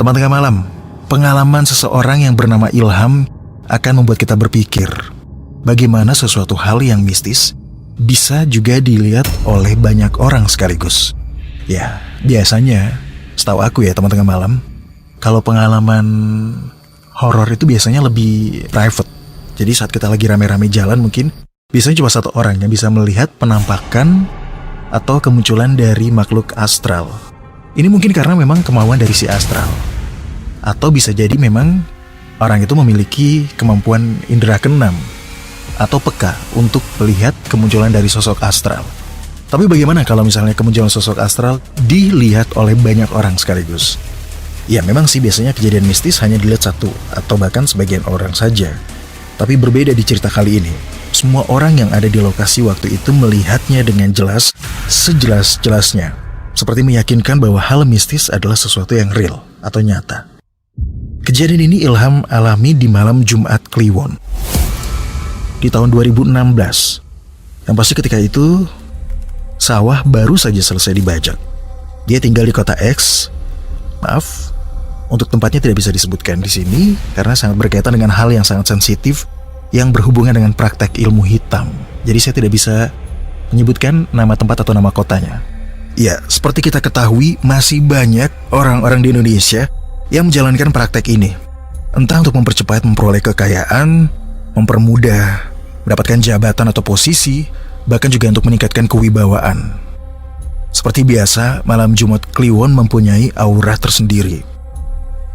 Teman tengah malam, pengalaman seseorang yang bernama Ilham akan membuat kita berpikir bagaimana sesuatu hal yang mistis bisa juga dilihat oleh banyak orang sekaligus. Ya, biasanya setahu aku ya teman tengah malam, kalau pengalaman horor itu biasanya lebih private. Jadi saat kita lagi rame-rame jalan mungkin biasanya cuma satu orang yang bisa melihat penampakan atau kemunculan dari makhluk astral. Ini mungkin karena memang kemauan dari si astral. Atau bisa jadi memang orang itu memiliki kemampuan indera keenam atau peka untuk melihat kemunculan dari sosok astral. Tapi bagaimana kalau misalnya kemunculan sosok astral dilihat oleh banyak orang sekaligus? Ya memang sih biasanya kejadian mistis hanya dilihat satu atau bahkan sebagian orang saja. Tapi berbeda di cerita kali ini. Semua orang yang ada di lokasi waktu itu melihatnya dengan jelas, sejelas-jelasnya. Seperti meyakinkan bahwa hal mistis adalah sesuatu yang real atau nyata. Kejadian ini Ilham alami di malam Jumat Kliwon di tahun 2016. Yang pasti ketika itu sawah baru saja selesai dibajak. Dia tinggal di kota X. Maaf, untuk tempatnya tidak bisa disebutkan di sini karena sangat berkaitan dengan hal yang sangat sensitif yang berhubungan dengan praktek ilmu hitam. Jadi saya tidak bisa menyebutkan nama tempat atau nama kotanya. Ya, seperti kita ketahui masih banyak orang-orang di Indonesia yang menjalankan praktek ini. Entah untuk mempercepat memperoleh kekayaan, mempermudah mendapatkan jabatan atau posisi, bahkan juga untuk meningkatkan kewibawaan. Seperti biasa, malam Jumat Kliwon mempunyai aura tersendiri.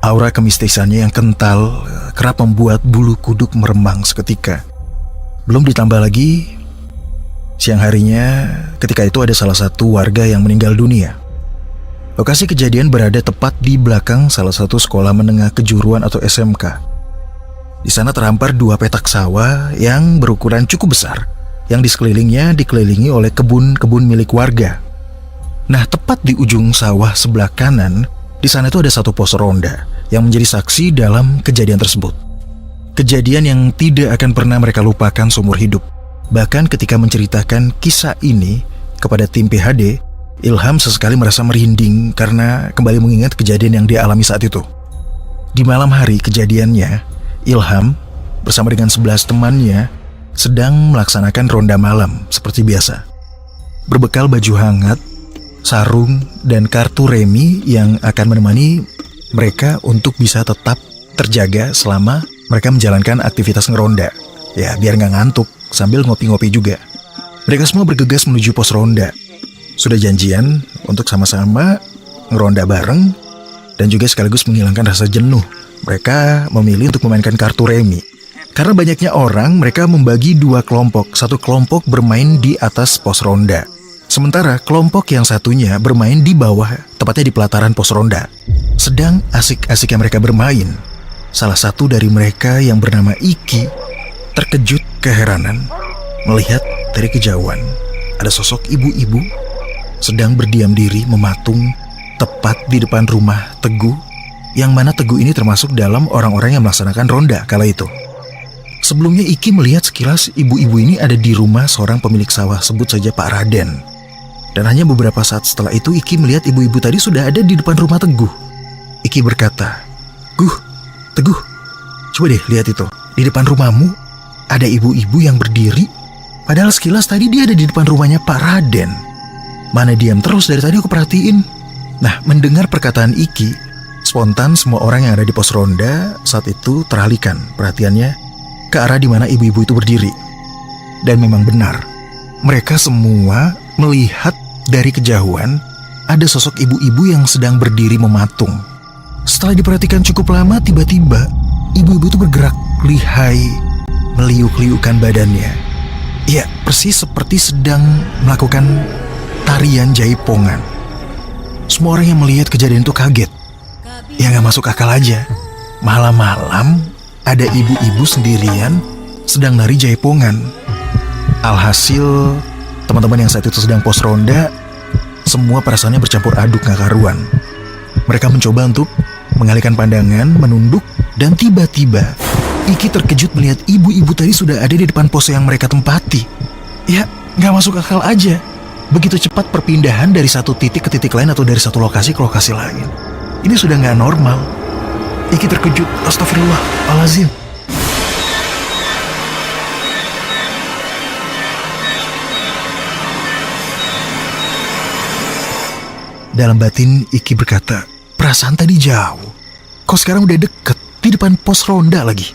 Aura kemistisannya yang kental kerap membuat bulu kuduk meremang seketika. Belum ditambah lagi, siang harinya ketika itu ada salah satu warga yang meninggal dunia. Lokasi kejadian berada tepat di belakang salah satu sekolah menengah kejuruan atau SMK. Di sana terhampar dua petak sawah yang berukuran cukup besar, yang di sekelilingnya dikelilingi oleh kebun-kebun milik warga. Nah, tepat di ujung sawah sebelah kanan, di sana itu ada satu pos ronda yang menjadi saksi dalam kejadian tersebut. Kejadian yang tidak akan pernah mereka lupakan seumur hidup. Bahkan ketika menceritakan kisah ini kepada tim PHD, Ilham sesekali merasa merinding karena kembali mengingat kejadian yang dia alami saat itu. Di malam hari kejadiannya, Ilham bersama dengan 11 temannya sedang melaksanakan ronda malam seperti biasa. Berbekal baju hangat, sarung, dan kartu remi yang akan menemani mereka untuk bisa tetap terjaga selama mereka menjalankan aktivitas ngeronda. Ya, biar nggak ngantuk sambil ngopi-ngopi juga. Mereka semua bergegas menuju pos ronda. Sudah janjian untuk sama-sama ngeronda bareng dan juga sekaligus menghilangkan rasa jenuh. Mereka memilih untuk memainkan kartu remi. Karena banyaknya orang, mereka membagi dua kelompok. Satu kelompok bermain di atas pos ronda. Sementara kelompok yang satunya bermain di bawah, tepatnya di pelataran pos ronda. Sedang asik-asiknya mereka bermain, salah satu dari mereka yang bernama Iki terkejut keheranan melihat dari kejauhan ada sosok ibu-ibu sedang berdiam diri mematung tepat di depan rumah Teguh, yang mana Teguh ini termasuk dalam orang-orang yang melaksanakan ronda kala itu. Sebelumnya Iki melihat sekilas ibu-ibu ini ada di rumah seorang pemilik sawah, sebut saja Pak Raden. Dan hanya beberapa saat setelah itu Iki melihat ibu-ibu tadi sudah ada di depan rumah Teguh. Iki berkata, Teguh, coba deh lihat itu. Di depan rumahmu ada ibu-ibu yang berdiri. Padahal sekilas tadi dia ada di depan rumahnya Pak Raden. Mana diam terus dari tadi aku perhatiin. Nah, mendengar perkataan Iki, spontan semua orang yang ada di pos ronda saat itu teralihkan perhatiannya ke arah di mana ibu-ibu itu berdiri. Dan memang benar, mereka semua melihat dari kejauhan ada sosok ibu-ibu yang sedang berdiri mematung. Setelah diperhatikan cukup lama, tiba-tiba ibu-ibu itu bergerak lihai, meliuk-liukkan badannya. Ya, persis seperti sedang melakukan tarian jaipongan. Semua orang yang melihat kejadian itu kaget. Ya gak masuk akal aja. Malam-malam ada ibu-ibu sendirian sedang nari jaipongan. Alhasil teman-teman yang saat itu sedang pos ronda, semua perasaannya bercampur aduk gak karuan. Mereka mencoba untuk mengalihkan pandangan, menunduk, dan tiba-tiba Iki terkejut melihat ibu-ibu tadi sudah ada di depan pos yang mereka tempati. Ya, gak masuk akal aja. Begitu cepat perpindahan dari satu titik ke titik lain atau dari satu lokasi ke lokasi lain. Ini sudah gak normal. Iki terkejut. Astagfirullahalazim. Dalam batin Iki berkata, perasaan tadi jauh, kok sekarang udah deket, di depan pos ronda lagi.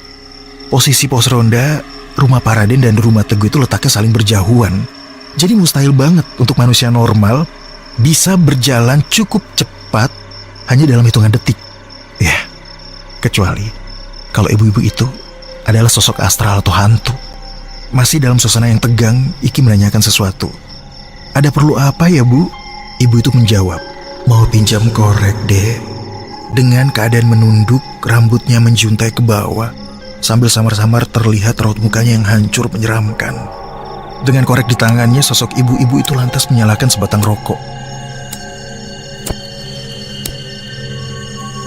Posisi pos ronda, rumah Pak Raden dan rumah Teguh itu letaknya saling berjauhan. Jadi mustahil banget untuk manusia normal bisa berjalan cukup cepat hanya dalam hitungan detik. Ya, kecuali kalau ibu-ibu itu adalah sosok astral atau hantu. Masih dalam suasana yang tegang, Iki menanyakan sesuatu. Ada perlu apa ya, Bu? Ibu itu menjawab, mau pinjam korek, Dek. Dengan keadaan menunduk, rambutnya menjuntai ke bawah, sambil samar-samar terlihat raut mukanya yang hancur menyeramkan. Dengan korek di tangannya, sosok ibu-ibu itu lantas menyalakan sebatang rokok.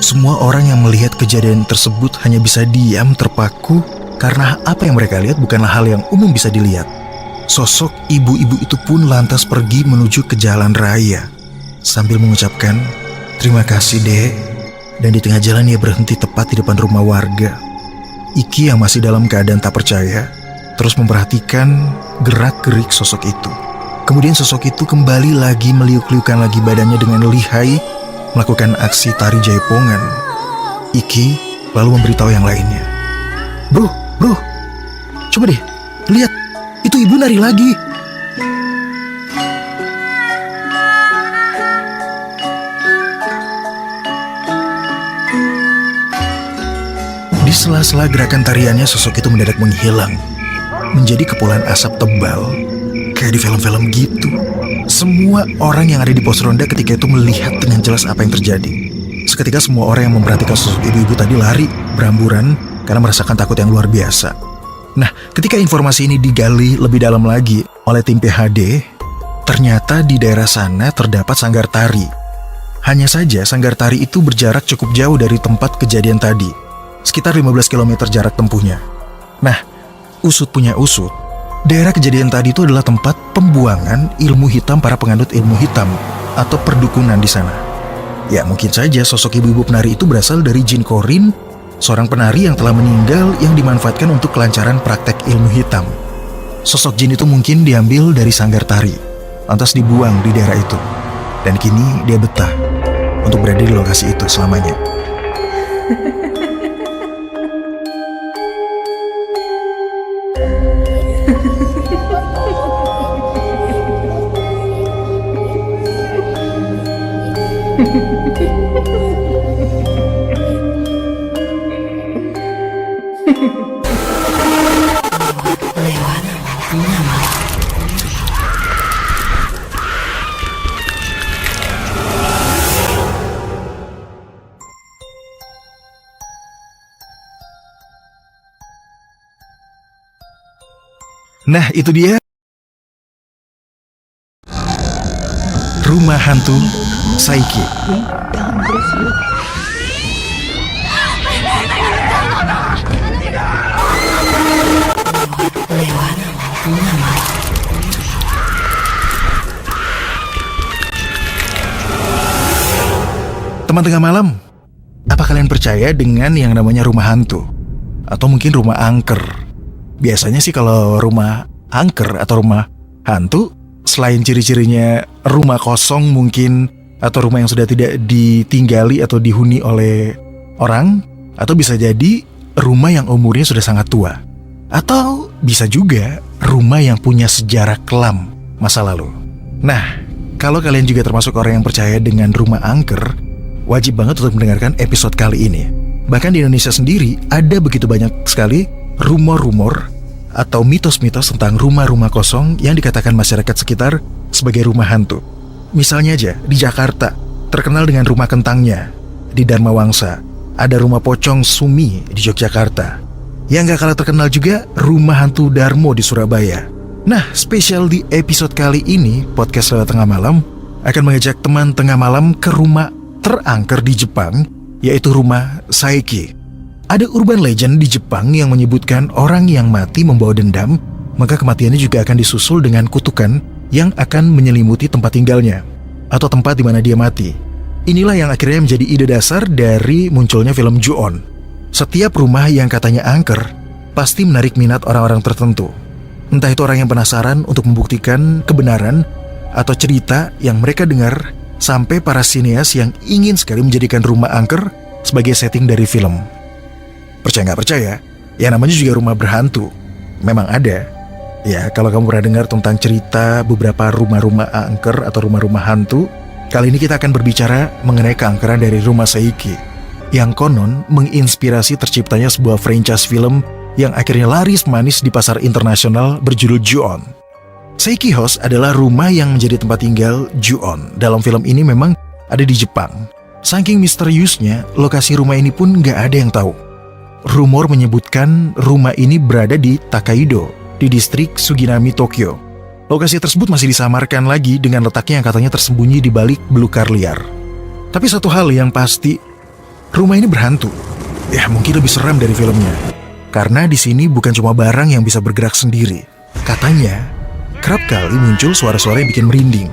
Semua orang yang melihat kejadian tersebut hanya bisa diam terpaku karena apa yang mereka lihat bukanlah hal yang umum bisa dilihat. Sosok ibu-ibu itu pun lantas pergi menuju ke jalan raya sambil mengucapkan, terima kasih, Dek. Dan di tengah jalan ia berhenti tepat di depan rumah warga. Iki yang masih dalam keadaan tak percaya terus memperhatikan gerak-gerik sosok itu. Kemudian sosok itu kembali lagi meliuk-liukan lagi badannya dengan lihai, melakukan aksi tari jaipongan. Iki lalu memberitahu yang lainnya. Bro, coba deh, lihat, itu ibu nari lagi. Di sela-sela gerakan tariannya, sosok itu mendadak menghilang, menjadi kepulan asap tebal, kayak di film-film gitu. Semua orang yang ada di pos ronda ketika itu melihat dengan jelas apa yang terjadi. Seketika semua orang yang memperhatikan sosok ibu-ibu tadi lari beramburan karena merasakan takut yang luar biasa. Nah, ketika informasi ini digali lebih dalam lagi oleh tim PHD, ternyata di daerah sana terdapat sanggar tari. Hanya saja sanggar tari itu berjarak cukup jauh dari tempat kejadian tadi, sekitar 15 km jarak tempuhnya. Nah, usut punya usut, daerah kejadian tadi itu adalah tempat pembuangan ilmu hitam para penganut ilmu hitam atau perdukunan di sana. Ya, mungkin saja sosok ibu-ibu penari itu berasal dari Jin Korin, seorang penari yang telah meninggal yang dimanfaatkan untuk kelancaran praktek ilmu hitam. Sosok jin itu mungkin diambil dari sanggar tari, lantas dibuang di daerah itu. Dan kini dia betah untuk berada di lokasi itu selamanya. Nah, itu dia rumah hantu Saiki. Teman tengah malam, apa kalian percaya dengan yang namanya rumah hantu? Atau mungkin rumah angker? Biasanya sih kalau rumah angker atau rumah hantu, selain ciri-cirinya rumah kosong mungkin, atau rumah yang sudah tidak ditinggali atau dihuni oleh orang, atau bisa jadi rumah yang umurnya sudah sangat tua, atau bisa juga rumah yang punya sejarah kelam masa lalu. Nah, kalau kalian juga termasuk orang yang percaya dengan rumah angker, wajib banget untuk mendengarkan episode kali ini. Bahkan di Indonesia sendiri ada begitu banyak sekali rumor-rumor atau mitos-mitos tentang rumah-rumah kosong yang dikatakan masyarakat sekitar sebagai rumah hantu. Misalnya aja, di Jakarta, terkenal dengan rumah kentangnya. Di Dharma Wangsa, ada rumah pocong Sumi di Yogyakarta. Yang gak kalah terkenal juga, rumah hantu Darmo di Surabaya. Nah, spesial di episode kali ini, Podcast Lewat Tengah Malam akan mengajak teman tengah malam ke rumah terangker di Jepang, yaitu rumah Saiki. Ada urban legend di Jepang yang menyebutkan orang yang mati membawa dendam, maka kematiannya juga akan disusul dengan kutukan yang akan menyelimuti tempat tinggalnya atau tempat di mana dia mati. Inilah yang akhirnya menjadi ide dasar dari munculnya film Ju-on. Setiap rumah yang katanya angker pasti menarik minat orang-orang tertentu. Entah itu orang yang penasaran untuk membuktikan kebenaran atau cerita yang mereka dengar, sampai para sineas yang ingin sekali menjadikan rumah angker sebagai setting dari film. Percaya nggak percaya, ya namanya juga rumah berhantu. Memang ada. Ya, kalau kamu pernah dengar tentang cerita beberapa rumah-rumah angker atau rumah-rumah hantu, kali ini kita akan berbicara mengenai keangkeran dari rumah Saiki, yang konon menginspirasi terciptanya sebuah franchise film yang akhirnya laris manis di pasar internasional berjudul Ju-on. Saiki House adalah rumah yang menjadi tempat tinggal Ju-on. Dalam film ini memang ada di Jepang. Saking misteriusnya, lokasi rumah ini pun nggak ada yang tahu. Rumor menyebutkan rumah ini berada di Takaido, di distrik Suginami, Tokyo. Lokasi tersebut masih disamarkan lagi dengan letaknya yang katanya tersembunyi di balik belukar liar. Tapi satu hal yang pasti, rumah ini berhantu. Ya, mungkin lebih seram dari filmnya. Karena di sini bukan cuma barang yang bisa bergerak sendiri. Katanya, kerap kali muncul suara-suara yang bikin merinding.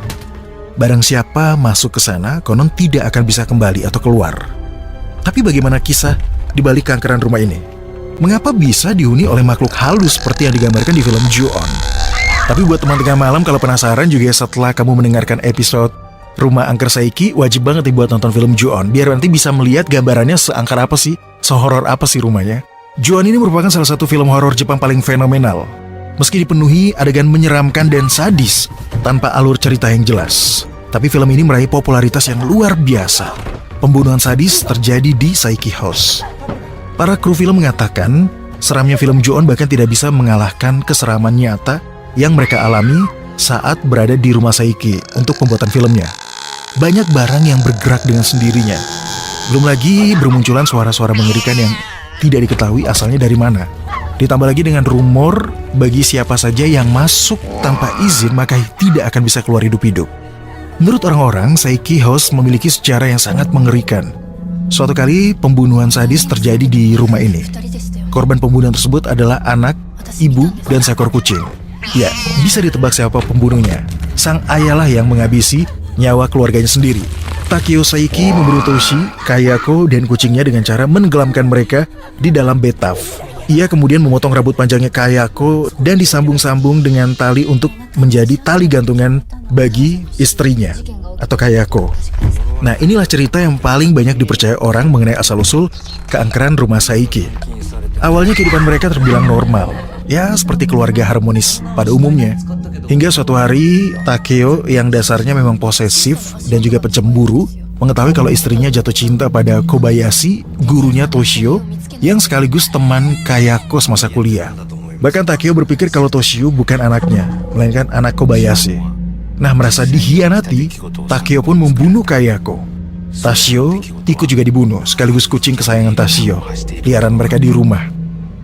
Barang siapa masuk ke sana, konon tidak akan bisa kembali atau keluar. Tapi bagaimana kisah di balik keangkeran rumah ini? Mengapa bisa dihuni oleh makhluk halus seperti yang digambarkan di film Ju-on? Tapi buat teman tengah malam, kalau penasaran juga setelah kamu mendengarkan episode Rumah Angker Saiki, wajib banget nih buat nonton film Ju-on, biar nanti bisa melihat gambarannya seangker apa sih, sehoror apa sih rumahnya. Ju-on ini merupakan salah satu film horor Jepang paling fenomenal. Meski dipenuhi adegan menyeramkan dan sadis tanpa alur cerita yang jelas, tapi film ini meraih popularitas yang luar biasa. Pembunuhan sadis terjadi di Saiki House. Para kru film mengatakan, seramnya film Ju-on bahkan tidak bisa mengalahkan keseraman nyata yang mereka alami saat berada di rumah Saiki untuk pembuatan filmnya. Banyak barang yang bergerak dengan sendirinya. Belum lagi bermunculan suara-suara mengerikan yang tidak diketahui asalnya dari mana. Ditambah lagi dengan rumor bagi siapa saja yang masuk tanpa izin maka tidak akan bisa keluar hidup-hidup. Menurut orang-orang, Saiki House memiliki sejarah yang sangat mengerikan. Suatu kali pembunuhan sadis terjadi di rumah ini. Korban pembunuhan tersebut adalah anak, ibu, dan seekor kucing. Ya, bisa ditebak siapa pembunuhnya. Sang ayahlah yang menghabisi nyawa keluarganya sendiri. Takeo Saiki membunuh Toshi, Kayako, dan kucingnya dengan cara menenggelamkan mereka di dalam bathtub. Ia kemudian memotong rambut panjangnya Kayako dan disambung-sambung dengan tali untuk menjadi tali gantungan bagi istrinya atau Kayako. Nah, inilah cerita yang paling banyak dipercaya orang mengenai asal-usul keangkeran rumah Saiki. Awalnya kehidupan mereka terbilang normal, ya seperti keluarga harmonis pada umumnya. Hingga suatu hari, Takeo yang dasarnya memang posesif dan juga pencemburu, mengetahui kalau istrinya jatuh cinta pada Kobayashi, gurunya Toshio, yang sekaligus teman Kayako semasa kuliah. Bahkan Takeo berpikir kalau Toshio bukan anaknya, melainkan anak Kobayashi. Nah, merasa dihianati, Takeo pun membunuh Kayako. Tashio ikut juga dibunuh, sekaligus kucing kesayangan Tashio, liaran mereka di rumah.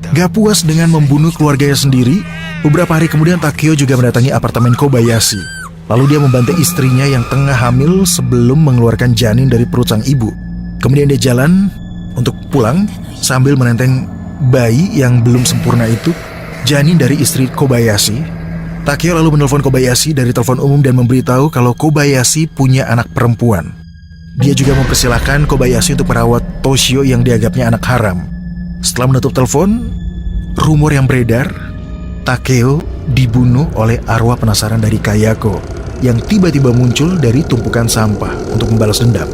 Gak puas dengan membunuh keluarganya sendiri, beberapa hari kemudian Takeo juga mendatangi apartemen Kobayashi. Lalu dia membantai istrinya yang tengah hamil sebelum mengeluarkan janin dari perut sang ibu. Kemudian dia jalan untuk pulang sambil menenteng bayi yang belum sempurna itu, janin dari istri Kobayashi. Takeo lalu menelpon Kobayashi dari telepon umum dan memberitahu kalau Kobayashi punya anak perempuan. Dia juga mempersilahkan Kobayashi untuk merawat Toshio yang dianggapnya anak haram. Setelah menutup telepon, rumor yang beredar, Takeo dibunuh oleh arwah penasaran dari Kayako yang tiba-tiba muncul dari tumpukan sampah untuk membalas dendam.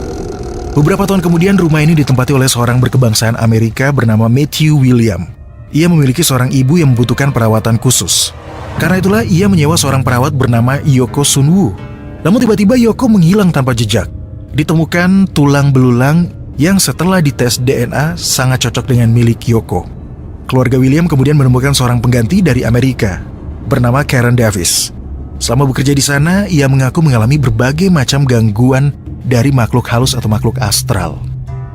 Beberapa tahun kemudian, rumah ini ditempati oleh seorang berkebangsaan Amerika bernama Matthew William. Ia memiliki seorang ibu yang membutuhkan perawatan khusus. Karena itulah ia menyewa seorang perawat bernama Yoko Sunwoo. Namun tiba-tiba Yoko menghilang tanpa jejak. Ditemukan tulang belulang yang setelah dites DNA sangat cocok dengan milik Yoko. Keluarga William kemudian menemukan seorang pengganti dari Amerika bernama Karen Davis. Selama bekerja di sana, ia mengaku mengalami berbagai macam gangguan dari makhluk halus atau makhluk astral,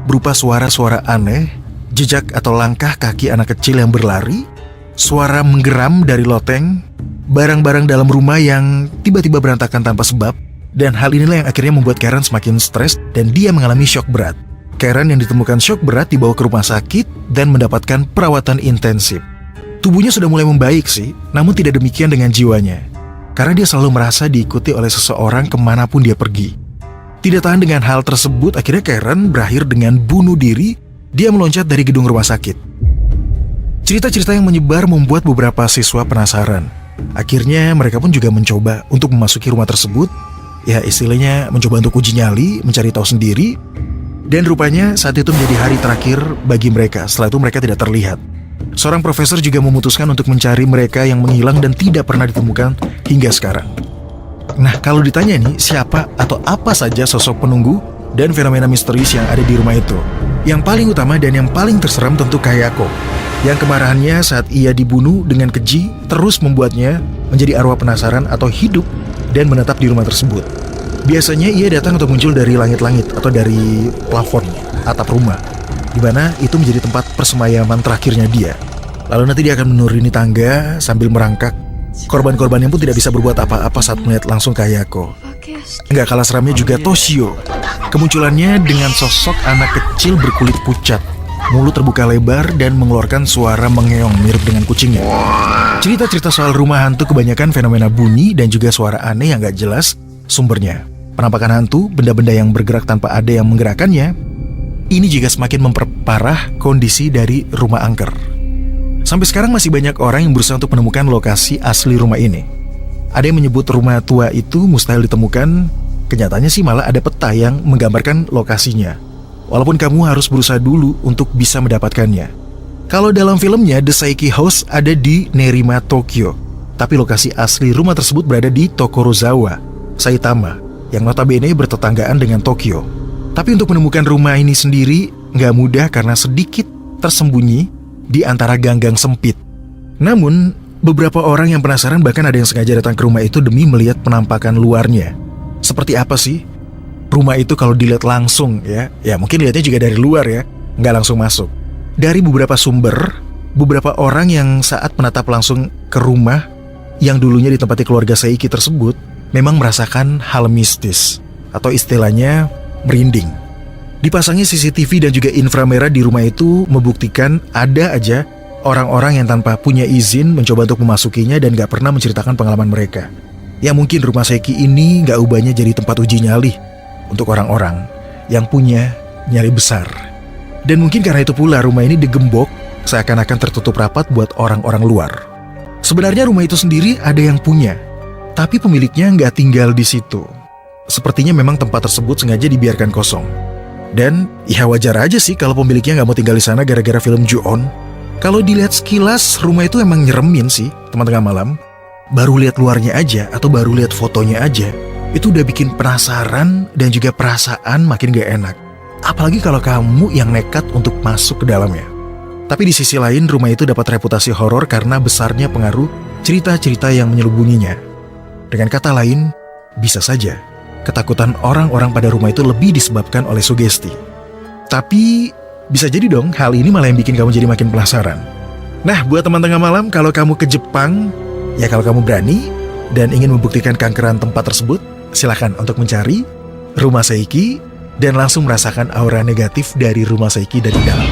berupa suara-suara aneh, jejak atau langkah kaki anak kecil yang berlari, suara menggeram dari loteng, barang-barang dalam rumah yang tiba-tiba berantakan tanpa sebab, dan hal inilah yang akhirnya membuat Karen semakin stres dan dia mengalami syok berat. Karen yang ditemukan syok berat dibawa ke rumah sakit dan mendapatkan perawatan intensif. Tubuhnya sudah mulai membaik sih, namun tidak demikian dengan jiwanya. Karena dia selalu merasa diikuti oleh seseorang kemanapun dia pergi. Tidak tahan dengan hal tersebut, akhirnya Karen berakhir dengan bunuh diri. Dia meloncat dari gedung rumah sakit. Cerita-cerita yang menyebar membuat beberapa siswa penasaran. Akhirnya mereka pun juga mencoba untuk memasuki rumah tersebut. Ya istilahnya mencoba untuk uji nyali, mencari tahu sendiri. Dan rupanya saat itu menjadi hari terakhir bagi mereka. Setelah itu mereka tidak terlihat. Seorang profesor juga memutuskan untuk mencari mereka yang menghilang dan tidak pernah ditemukan hingga sekarang. Nah, kalau ditanya nih, siapa atau apa saja sosok penunggu dan fenomena misterius yang ada di rumah itu? Yang paling utama dan yang paling terseram tentu Kayako, yang kemarahannya saat ia dibunuh dengan keji terus membuatnya menjadi arwah penasaran atau hidup dan menetap di rumah tersebut. Biasanya ia datang atau muncul dari langit-langit atau dari plafon atap rumah, di mana itu menjadi tempat persemayaman terakhirnya dia. Lalu nanti dia akan menuruni tangga sambil merangkak. Korban-korbannya pun tidak bisa berbuat apa-apa saat melihat langsung Kayako. Enggak kalah seramnya juga Toshio. Kemunculannya dengan sosok anak kecil berkulit pucat, mulut terbuka lebar dan mengeluarkan suara mengeong mirip dengan kucingnya. Cerita-cerita soal rumah hantu kebanyakan fenomena bunyi dan juga suara aneh yang gak jelas sumbernya. Penampakan hantu, benda-benda yang bergerak tanpa ada yang menggerakkannya, ini juga semakin memperparah kondisi dari rumah angker. Sampai sekarang masih banyak orang yang berusaha untuk menemukan lokasi asli rumah ini. Ada yang menyebut rumah tua itu mustahil ditemukan. Kenyataannya sih malah ada peta yang menggambarkan lokasinya. Walaupun kamu harus berusaha dulu untuk bisa mendapatkannya. Kalau dalam filmnya, The Saiki House ada di Nerima, Tokyo. Tapi lokasi asli rumah tersebut berada di Tokorozawa, Saitama, yang notabene bertetanggaan dengan Tokyo. Tapi untuk menemukan rumah ini sendiri nggak mudah karena sedikit tersembunyi di antara gang-gang sempit. Namun, beberapa orang yang penasaran bahkan ada yang sengaja datang ke rumah itu demi melihat penampakan luarnya. Seperti apa sih rumah itu kalau dilihat langsung ya? Ya mungkin lihatnya juga dari luar ya, nggak langsung masuk. Dari beberapa sumber, beberapa orang yang saat menatap langsung ke rumah yang dulunya ditempati keluarga Seiki tersebut memang merasakan hal mistis atau istilahnya merinding. Dipasangnya CCTV dan juga inframerah di rumah itu membuktikan ada aja orang-orang yang tanpa punya izin mencoba untuk memasukinya dan gak pernah menceritakan pengalaman mereka. Ya mungkin rumah Seiki ini gak ubahnya jadi tempat uji nyali untuk orang-orang yang punya nyali besar. Dan mungkin karena itu pula rumah ini digembok seakan-akan tertutup rapat buat orang-orang luar. Sebenarnya rumah itu sendiri ada yang punya, tapi pemiliknya gak tinggal di situ. Sepertinya memang tempat tersebut sengaja dibiarkan kosong. Dan ya wajar aja sih kalau pemiliknya gak mau tinggal di sana gara-gara film Ju-on. Kalau dilihat sekilas, rumah itu emang nyeremin sih teman tengah malam. Baru lihat luarnya aja atau baru lihat fotonya aja, itu udah bikin penasaran dan juga perasaan makin gak enak. Apalagi kalau kamu yang nekat untuk masuk ke dalamnya. Tapi di sisi lain, rumah itu dapat reputasi horor karena besarnya pengaruh cerita-cerita yang menyelubunginya. Dengan kata lain, bisa saja ketakutan orang-orang pada rumah itu lebih disebabkan oleh sugesti. Tapi bisa jadi dong hal ini malah yang bikin kamu jadi makin penasaran. Nah, buat teman tengah malam, kalau kamu ke Jepang, ya kalau kamu berani dan ingin membuktikan keangkeran tempat tersebut, silakan untuk mencari rumah Seiki dan langsung merasakan aura negatif dari rumah Seiki dari dalam.